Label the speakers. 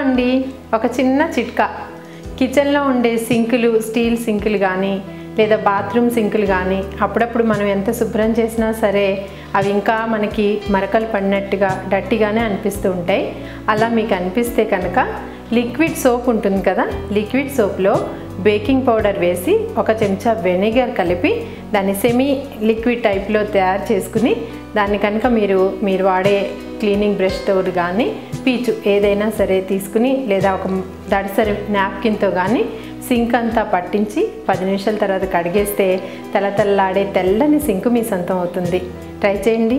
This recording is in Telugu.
Speaker 1: అండి ఒక చిన్న చిట్కా కిచెన్లో ఉండే సింకులు స్టీల్ సింకులు కానీ లేదా బాత్రూమ్ సింకులు కానీ అప్పుడప్పుడు మనం ఎంత శుభ్రం చేసినా సరే అవి ఇంకా మనకి మరకలు పడినట్టుగా డట్టిగానే అనిపిస్తూ ఉంటాయి. అలా మీకు అనిపిస్తే కనుక లిక్విడ్ సోప్ ఉంటుంది కదా, లిక్విడ్ సోప్లో బేకింగ్ పౌడర్ వేసి ఒక చెంచా వెనిగర్ కలిపి దాన్ని సెమీ లిక్విడ్ టైప్లో తయారు చేసుకుని దాన్ని కనుక మీరు వాడే క్లీనింగ్ బ్రష్తో కానీ పీచు ఏదైనా సరే తీసుకుని లేదా ఒక దడిసరి నాప్కిన్తో కానీ సింక్ అంతా పట్టించి 10 నిమిషాల తర్వాత కడిగేస్తే తెల్లలాడే తెల్లని సింకు మీ సొంతం అవుతుంది. ట్రై చేయండి.